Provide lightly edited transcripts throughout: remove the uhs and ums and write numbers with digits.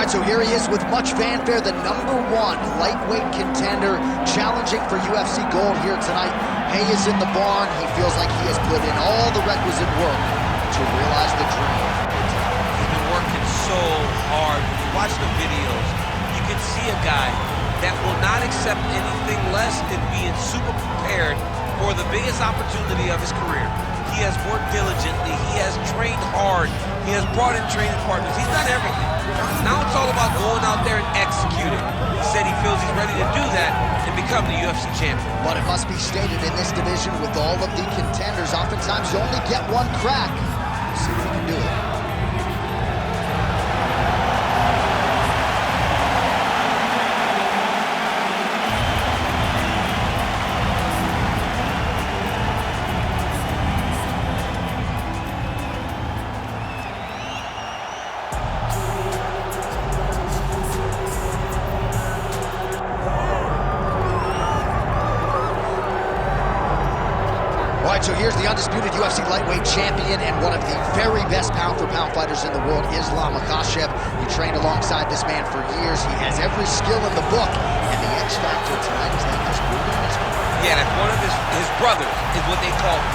right, so here he is with much fanfare, the #1 lightweight contender, challenging for UFC gold here tonight. Hay is in the barn. He feels like he has put in all the requisite work to realize the dream. He's been working so hard. When you watch the videos, you can see a guy that will not accept anything less than being super prepared for the biggest opportunity of his career. He has worked diligently. He has trained hard. He has brought in training partners. He's done everything. Now it's all about going out there and executing. He said he feels he's ready to do that and become the UFC champion. But it must be stated, in this division with all of the contenders, oftentimes you only get one crack. We'll see what he can do with it. So here's the undisputed UFC lightweight champion and one of the very best pound-for-pound fighters in the world, Islam Makhachev. He trained alongside this man for years. He has every skill in the book, and the X factor tonight is that just proving this one. Yeah, that's one of his brothers, is what they call him.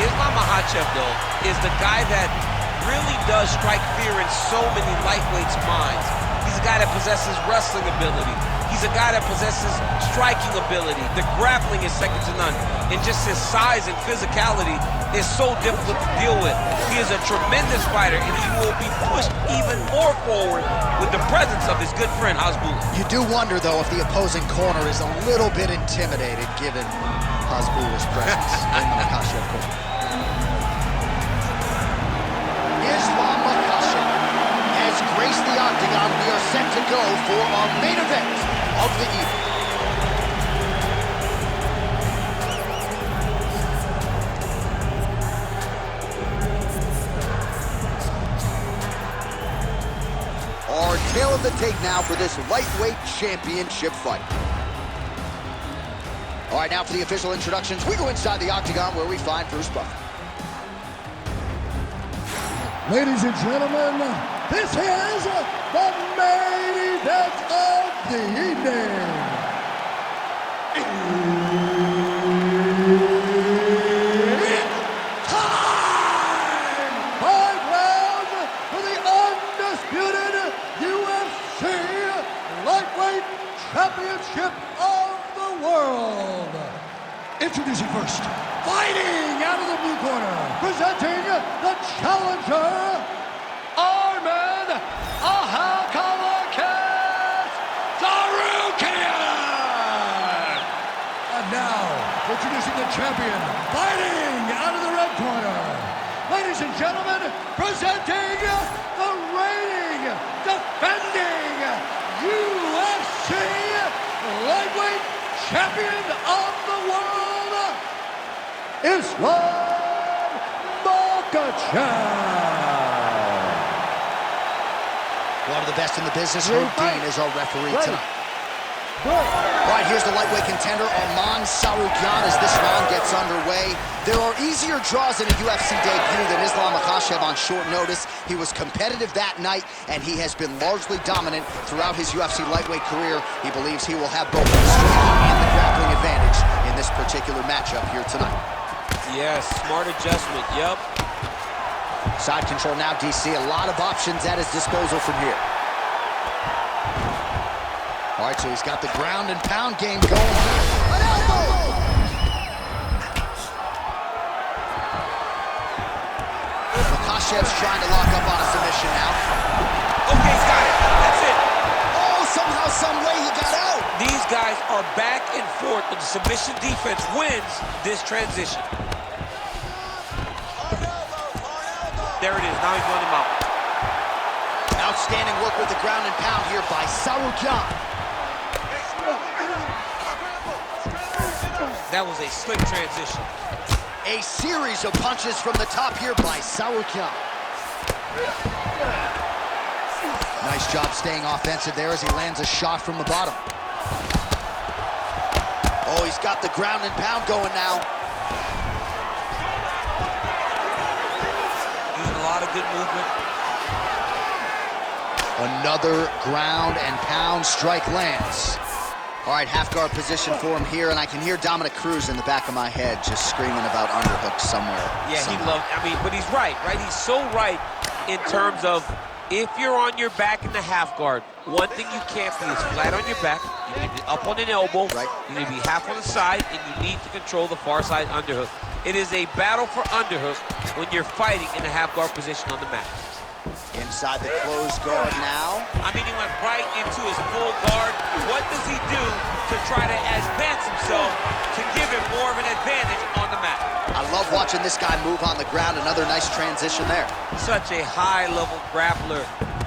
Islam Makhachev, though, is the guy that really does strike fear in so many lightweights' minds. He's a guy that possesses wrestling ability. He's a guy that possesses striking ability. The grappling is second to none. And just his size and physicality is so difficult to deal with. He is a tremendous fighter, and he will be pushed even more forward with the presence of his good friend, Hasbulla. You do wonder, though, if the opposing corner is a little bit intimidated given Hasbulla's presence in the Makhachev corner. Islam Makhachev has graced the octagon. We are set to go for our main event of the evening. Our tail of the tape now for this lightweight championship fight. All right, now for the official introductions, we go inside the octagon where we find Bruce Buffer. Ladies and gentlemen, this is the main event of the evening. It's time! 5 rounds for the undisputed UFC Lightweight Championship of the world. Introducing first, fighting out of the blue corner, presenting the challenger, Arman Tsarukyan! And now, introducing the champion, fighting out of the red corner. Ladies and gentlemen, presenting the reigning, defending UFC Lightweight Champion of the world, Islam Makhachev. One of the best in the business, Dean is our referee tonight. All right, here's the lightweight contender, Arman Tsarukyan, as this round gets underway. There are easier draws in a UFC debut than Islam Makhachev on short notice. He was competitive that night, and he has been largely dominant throughout his UFC lightweight career. He believes he will have both the striking and the grappling advantage in this particular matchup here tonight. Yes, smart adjustment, yep. Side control now, DC. A lot of options at his disposal from here. All right, so he's got the ground and pound game going here. An elbow! Makhachev's trying to lock up on a submission now. Okay, he's got it. That's it. Oh, somehow, some way he got out. These guys are back and forth, but the submission defense wins this transition. There it is. Now he's running him out. Outstanding work with the ground and pound here by Tsarukyan. That was a slick transition. A series of punches from the top here by Tsarukyan. Nice job staying offensive there as he lands a shot from the bottom. Oh, he's got the ground and pound going now. Using a lot of good movement. Another ground and pound strike lands. All right, half guard position for him here, and I can hear Dominic Cruz in the back of my head just screaming about underhooks somewhere. Yeah, he loves, but he's right? He's so right in terms of if you're on your back in the half guard, one thing you can't be is flat on your back. You need to be up on an elbow. Right. You need to be half on the side, and you need to control the far side underhook. It is a battle for underhook when you're fighting in a half guard position on the mat. Inside the closed guard now. He went right into his full guard. What does he do to try to advance himself to give him more of an advantage on the mat? I love watching this guy move on the ground. Another nice transition there. Such a high-level grappler.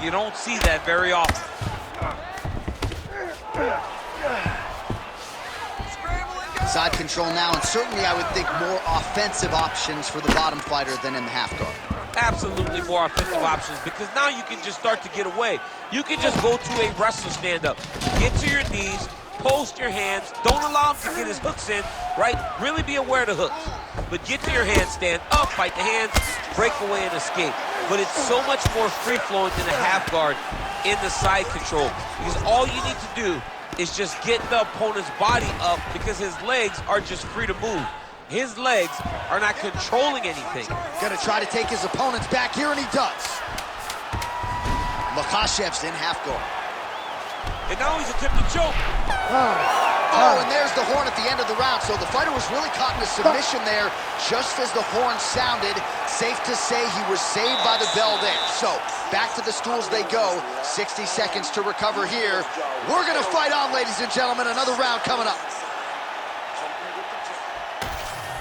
You don't see that very often. Side control now, and certainly I would think more offensive options for the bottom fighter than in the half guard. Absolutely more offensive options, because now you can just start to get away. You can just go to a wrestler stand-up. Get to your knees, post your hands, don't allow him to get his hooks in, right? Really be aware of the hooks. But get to your hands, stand up, fight the hands, break away and escape. But it's so much more free-flowing than a half guard in the side control, because all you need to do is just get the opponent's body up, because his legs are just free to move. His legs are not controlling anything. Gonna try to take his opponent's back here, and he does. Makhachev's in half guard. And now he's attempting to choke. Oh, and there's the horn at the end of the round. So the fighter was really caught in a submission there just as the horn sounded. Safe to say he was saved by the bell there. So back to the stools they go. 60 seconds to recover here. We're gonna fight on, ladies and gentlemen. Another round coming up.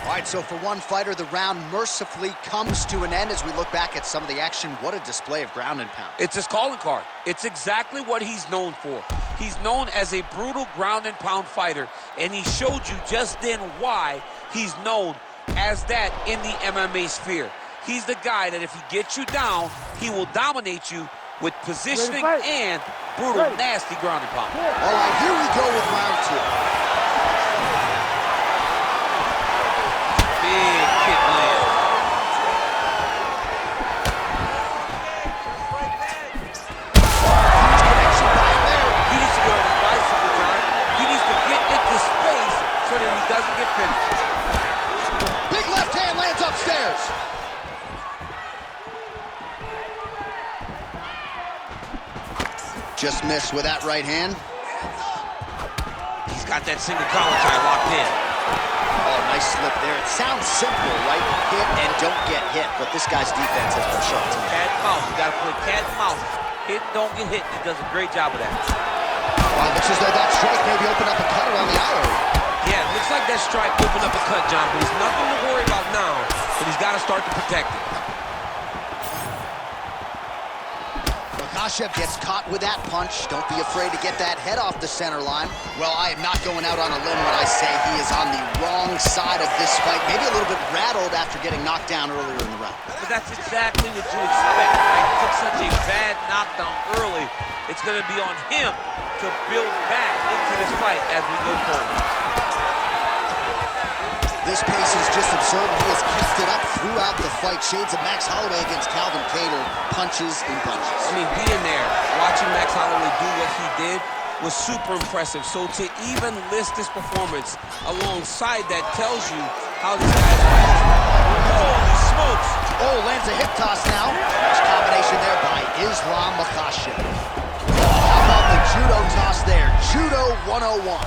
All right, so for one fighter, the round mercifully comes to an end as we look back at some of the action. What a display of ground and pound. It's his calling card. It's exactly what he's known for. He's known as a brutal ground and pound fighter, and he showed you just then why he's known as that in the MMA sphere. He's the guy that if he gets you down, he will dominate you with positioning and brutal, nasty ground and pound. All right, here we go with round two. Big kick land. Huge connection by him there. He needs to get on his bicycle, John. He needs to get into space so that he doesn't get finished. Big left hand lands upstairs. Just missed with that right hand. He's got that single collar tie locked in. Oh, nice slip there. It sounds simple, right? Hit and don't get hit, but this guy's defense has been sharp tonight. Cat and mouse. You gotta play cat and mouse. Hit and don't get hit. He does a great job of that. Wow, looks as though that strike maybe opened up a cut around the eye area. Yeah, it looks like that strike opened up a cut, John, but he's nothing to worry about now, but he's got to start to protect it. Makhachev gets caught with that punch. Don't be afraid to get that head off the center line. Well, I am not going out on a limb when I say he is on the wrong side of this fight. Maybe a little bit rattled after getting knocked down earlier in the round. But that's exactly what you expect, right? He took such a bad knockdown early. It's going to be on him to build back into this fight as we go forward. This pace is just absurd. He has kept it up throughout the fight. Shades of Max Holloway against Calvin Kattar. Punches and punches. I mean, being there, watching Max Holloway do what he did was super impressive. So to even list this performance alongside that tells you how this guy's fighting. Holy smokes! Oh, lands a hip toss now. Nice combination there by Islam Makhachev. How about the judo toss there? Judo 101.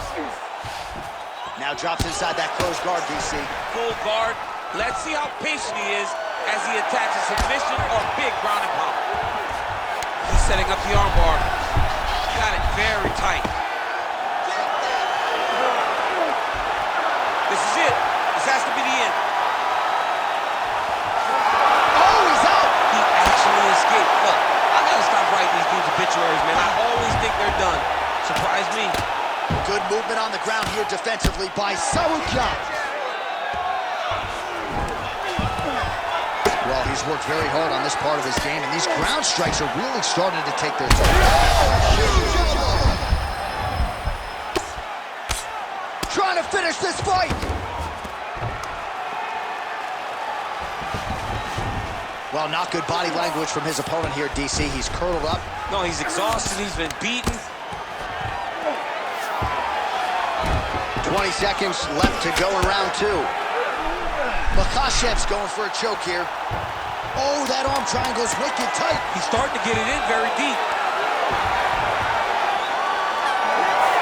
Now drops inside that closed guard, DC. Full guard. Let's see how patient he is as he attacks a submission or big ground and pound. He's setting up the arm bar. Got it very tight. This is it. This has to be the end. Oh, he's out! He actually escaped. Look, I gotta stop writing these dudes obituaries, man. I always think they're done. Surprise me. Good movement on the ground here defensively by Tsarukyan. Well, he's worked very hard on this part of his game, and these ground strikes are really starting to take their toll. Trying to finish this fight. Well, not good body language from his opponent here, DC. He's curled up. No, he's exhausted. He's been beaten. 20 seconds left to go in round 2. Makhachev's going for a choke here. Oh, that arm triangle's wicked tight. He's starting to get it in very deep.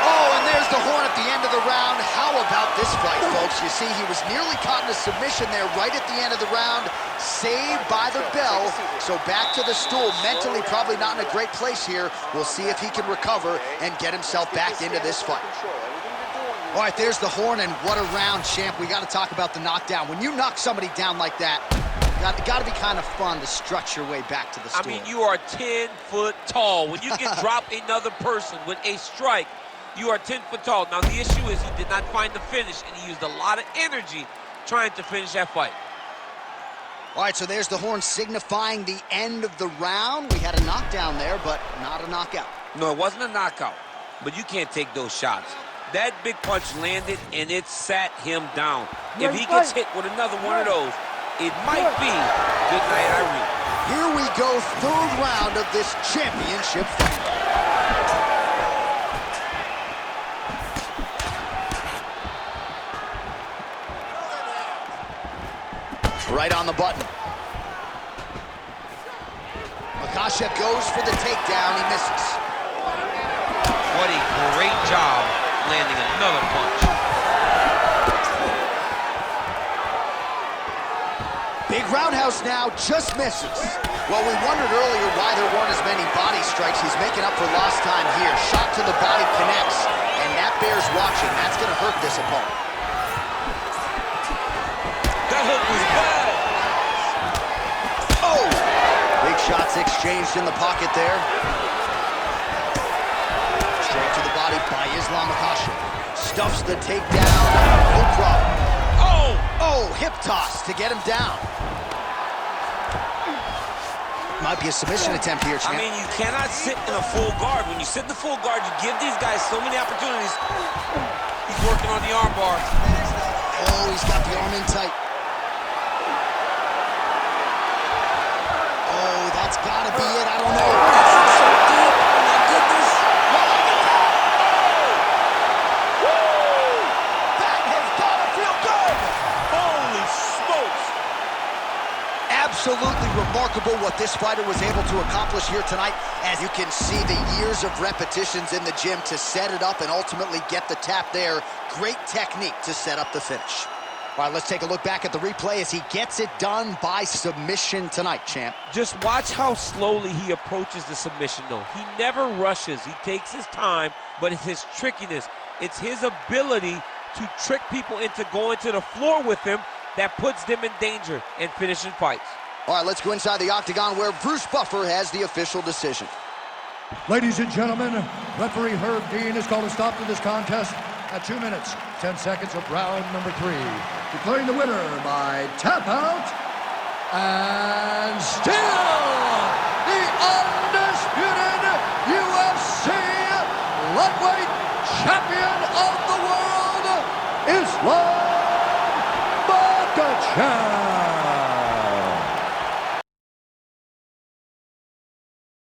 Oh, and there's the horn at the end of the round. How about this fight, folks? You see, he was nearly caught in a submission there right at the end of the round. Saved by the bell. So back to the stool. Mentally probably not in a great place here. We'll see if he can recover and get himself back into this fight. All right, there's the horn, and what a round, champ. We got to talk about the knockdown. When you knock somebody down like that, got to be kind of fun to strut your way back to the stool. I mean, you are 10 foot tall. When you can drop another person with a strike, you are 10 foot tall. Now, the issue is he did not find the finish, and he used a lot of energy trying to finish that fight. All right, so there's the horn signifying the end of the round. We had a knockdown there, but not a knockout. No, it wasn't a knockout, but you can't take those shots. That big punch landed, and it sat him down. If he gets hit with another one of those, it might be good night, Irene. Here we go, third round of this championship fight. Right on the button. Makhachev goes for the takedown. He misses. What a great job landing another punch. Big roundhouse now, just misses. Well, we wondered earlier why there weren't as many body strikes. He's making up for lost time here. Shot to the body connects, and that bears watching. That's going to hurt this opponent. That hook was bad. Oh! Big shots exchanged in the pocket there. Straight to the body by Islam Makhachev. Stuffs the takedown, no problem. Oh, hip toss to get him down. Might be a submission attempt here, champ. I mean, you cannot sit in a full guard. When you sit in the full guard, you give these guys so many opportunities. He's working on the arm bar. Oh, he's got the arm in tight. Oh, that's gotta be it. I don't know. That's so deep. Oh, my goodness. That has gotta feel good. Holy smokes. Absolutely remarkable what this fighter was able to accomplish here tonight. As you can see, the years of repetitions in the gym to set it up and ultimately get the tap there. Great technique to set up the finish. All right, let's take a look back at the replay as he gets it done by submission tonight, champ. Just watch how slowly he approaches the submission, though. He never rushes. He takes his time, but it's his trickiness. It's his ability to trick people into going to the floor with him that puts them in danger and finishing fights. All right, let's go inside the octagon where Bruce Buffer has the official decision. Ladies and gentlemen, referee Herb Dean has called a stop to this contest at 2 minutes, 10 seconds of round number 3. Declaring the winner by tap out, and still the undisputed UFC lightweight champion of the world, Islam Makhachev.